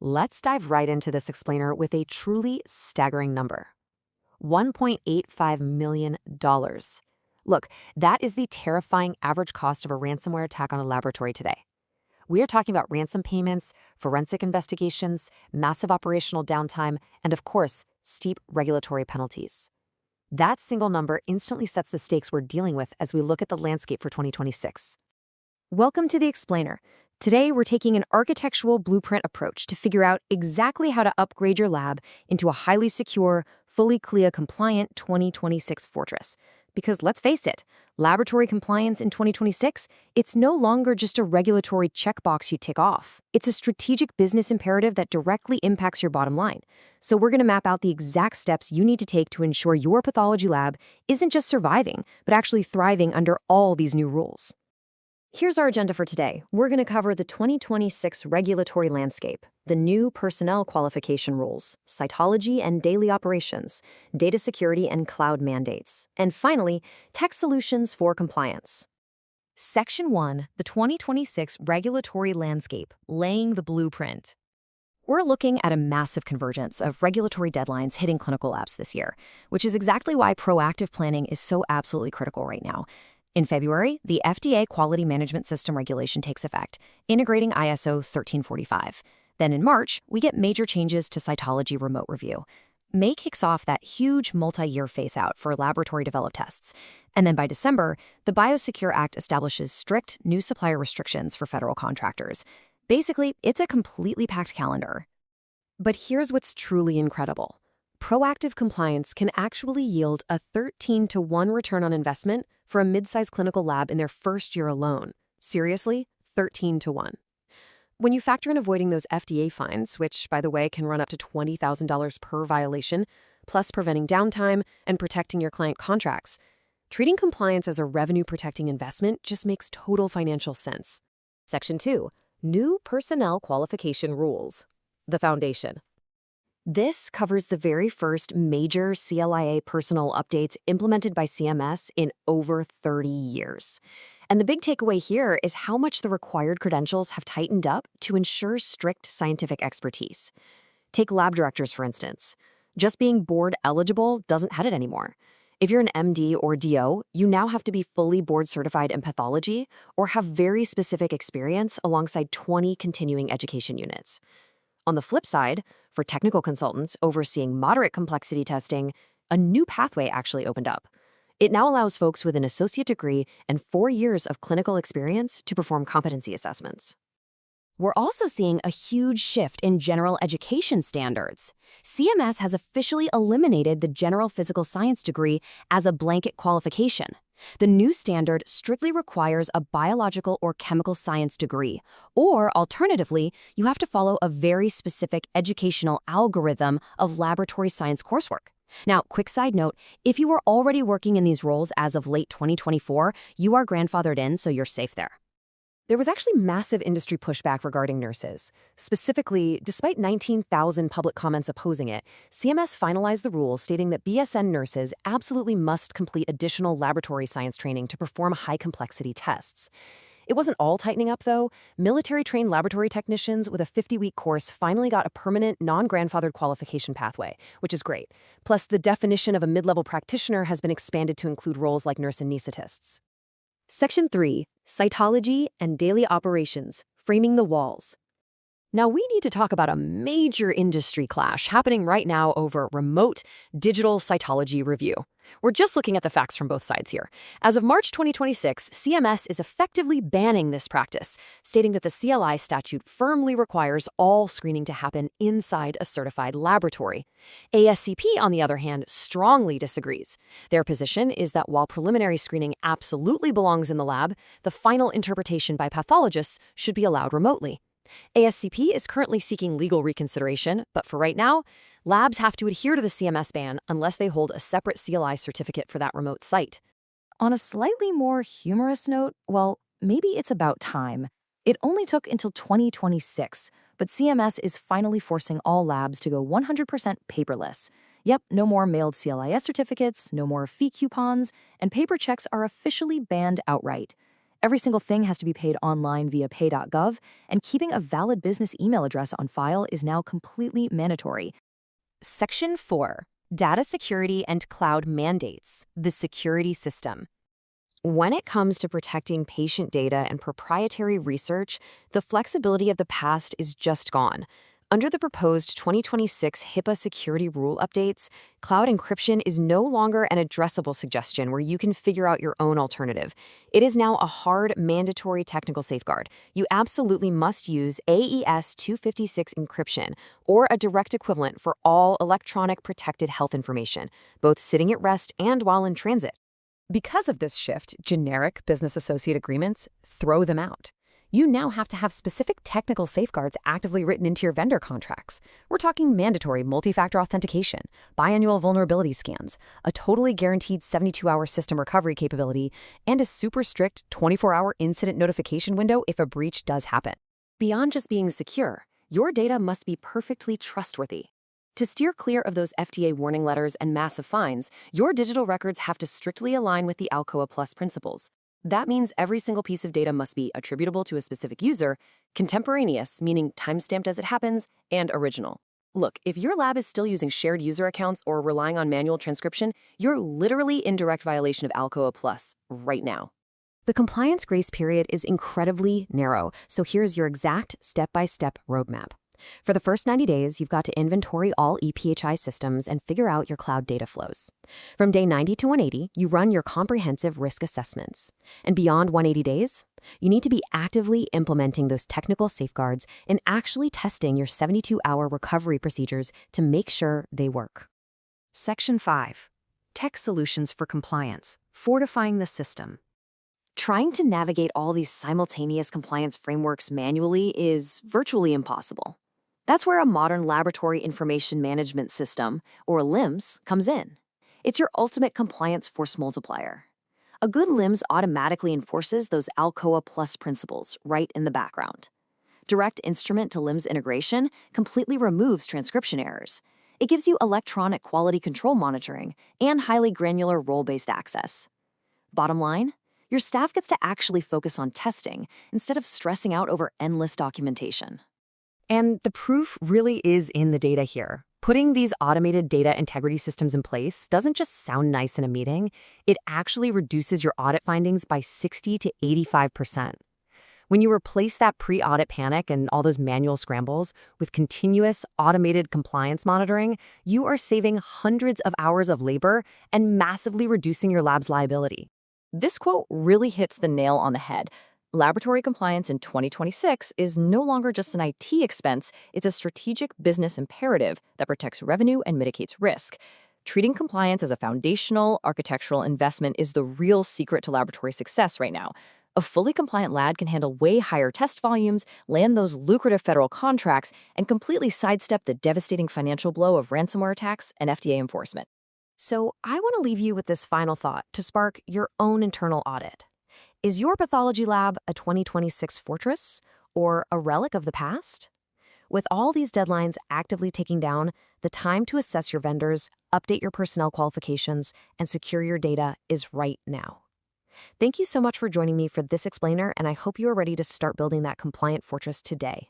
Let's dive right into this explainer with a truly staggering number. $1.85 million. Look, that is the terrifying average cost of a ransomware attack on a laboratory today. We are talking about ransom payments, forensic investigations, massive operational downtime, and of course, steep regulatory penalties. That single number instantly sets the stakes we're dealing with as we look at the landscape for 2026. Welcome to the Explainer. Today, we're taking an architectural blueprint approach to figure out exactly how to upgrade your lab into a highly secure, fully CLIA-compliant 2026 fortress. Because let's face it, laboratory compliance in 2026, it's no longer just a regulatory checkbox you tick off. It's a strategic business imperative that directly impacts your bottom line. So we're going to map out the exact steps you need to take to ensure your pathology lab isn't just surviving, but actually thriving under all these new rules. Here's our agenda for today. We're going to cover the 2026 regulatory landscape, the new personnel qualification rules, cytology and daily operations, data security and cloud mandates, and finally, tech solutions for compliance. Section 1, the 2026 regulatory landscape, laying the blueprint. We're looking at a massive convergence of regulatory deadlines hitting clinical labs this year, which is exactly why proactive planning is so absolutely critical right now. In February, the FDA Quality Management System regulation takes effect, integrating ISO 1345. Then in March, we get major changes to cytology remote review. May kicks off that huge multi-year phase-out for laboratory-developed tests. And then by December, the Biosecure Act establishes strict new supplier restrictions for federal contractors. Basically, it's a completely packed calendar. But here's what's truly incredible. Proactive compliance can actually yield a 13-to-1 return on investment for a mid-sized clinical lab in their first year alone. Seriously, 13-to-1. When you factor in avoiding those FDA fines, which, by the way, can run up to $20,000 per violation, plus preventing downtime and protecting your client contracts, treating compliance as a revenue-protecting investment just makes total financial sense. Section 2. New Personnel Qualification Rules. The foundation. This covers the very first major CLIA personnel updates implemented by CMS in over 30 years. And the big takeaway here is how much the required credentials have tightened up to ensure strict scientific expertise. Take lab directors, for instance. Just being board eligible doesn't cut it anymore. If you're an MD or DO, you now have to be fully board certified in pathology or have very specific experience alongside 20 continuing education units. On the flip side, for technical consultants overseeing moderate complexity testing, a new pathway actually opened up. It now allows folks with an associate degree and 4 years of clinical experience to perform competency assessments. We're also seeing a huge shift in general education standards. CMS has officially eliminated the general physical science degree as a blanket qualification. The new standard strictly requires a biological or chemical science degree, or alternatively, you have to follow a very specific educational algorithm of laboratory science coursework. Now, quick side note, if you were already working in these roles as of late 2024, you are grandfathered in, so you're safe there. There was actually massive industry pushback regarding nurses. Specifically, despite 19,000 public comments opposing it, CMS finalized the rule stating that BSN nurses absolutely must complete additional laboratory science training to perform high-complexity tests. It wasn't all tightening up, though. Military-trained laboratory technicians with a 50-week course finally got a permanent, non-grandfathered qualification pathway, which is great. Plus, the definition of a mid-level practitioner has been expanded to include roles like nurse anesthetists. Section 3. Cytology and Daily Operations, Framing the Walls. Now, we need to talk about a major industry clash happening right now over remote digital cytology review. We're just looking at the facts from both sides here. As of March 2026, CMS is effectively banning this practice, stating that the CLI statute firmly requires all screening to happen inside a certified laboratory. ASCP, on the other hand, strongly disagrees. Their position is that while preliminary screening absolutely belongs in the lab, the final interpretation by pathologists should be allowed remotely. ASCP is currently seeking legal reconsideration, but for right now, labs have to adhere to the CMS ban unless they hold a separate CLI certificate for that remote site. On a slightly more humorous note, well, maybe it's about time. It only took until 2026, but CMS is finally forcing all labs to go 100% paperless. Yep, no more mailed CLIS certificates, no more fee coupons, and paper checks are officially banned outright. Every single thing has to be paid online via pay.gov, and keeping a valid business email address on file is now completely mandatory. Section 4. Data security and cloud mandates, the security system. When it comes to protecting patient data and proprietary research, the flexibility of the past is just gone. Under the proposed 2026 HIPAA security rule updates, cloud encryption is no longer an addressable suggestion where you can figure out your own alternative. It is now a hard, mandatory technical safeguard. You absolutely must use AES 256 encryption or a direct equivalent for all electronic protected health information, both sitting at rest and while in transit. Because of this shift, generic business associate agreements, throw them out. You now have to have specific technical safeguards actively written into your vendor contracts. We're talking mandatory multi-factor authentication, biannual vulnerability scans, a totally guaranteed 72-hour system recovery capability, and a super strict 24-hour incident notification window if a breach does happen. Beyond just being secure, your data must be perfectly trustworthy. To steer clear of those FDA warning letters and massive fines, your digital records have to strictly align with the Alcoa Plus principles. That means every single piece of data must be attributable to a specific user, contemporaneous, meaning time-stamped as it happens, and original. Look, if your lab is still using shared user accounts or relying on manual transcription, you're literally in direct violation of Alcoa Plus right now. The compliance grace period is incredibly narrow, so here's your exact step-by-step roadmap. For the first 90 days, you've got to inventory all ePHI systems and figure out your cloud data flows. From day 90 to 180, you run your comprehensive risk assessments. And beyond 180 days, you need to be actively implementing those technical safeguards and actually testing your 72-hour recovery procedures to make sure they work. Section 5. Tech solutions for compliance, fortifying the system. Trying to navigate all these simultaneous compliance frameworks manually is virtually impossible. That's where a modern laboratory information management system, or LIMS, comes in. It's your ultimate compliance force multiplier. A good LIMS automatically enforces those Alcoa Plus principles right in the background. Direct instrument to LIMS integration completely removes transcription errors. It gives you electronic quality control monitoring and highly granular role-based access. Bottom line, your staff gets to actually focus on testing instead of stressing out over endless documentation. And the proof really is in the data here. Putting these automated data integrity systems in place doesn't just sound nice in a meeting, it actually reduces your audit findings by 60 to 85%. When you replace that pre-audit panic and all those manual scrambles with continuous automated compliance monitoring, you are saving hundreds of hours of labor and massively reducing your lab's liability. This quote really hits the nail on the head. Laboratory compliance in 2026 is no longer just an IT expense, it's a strategic business imperative that protects revenue and mitigates risk. Treating compliance as a foundational architectural investment is the real secret to laboratory success right now. A fully compliant lab can handle way higher test volumes, land those lucrative federal contracts, and completely sidestep the devastating financial blow of ransomware attacks and FDA enforcement. So I want to leave you with this final thought to spark your own internal audit. Is your pathology lab a 2026 fortress or a relic of the past? With all these deadlines actively ticking down, the time to assess your vendors, update your personnel qualifications, and secure your data is right now. Thank you so much for joining me for this explainer, and I hope you are ready to start building that compliant fortress today.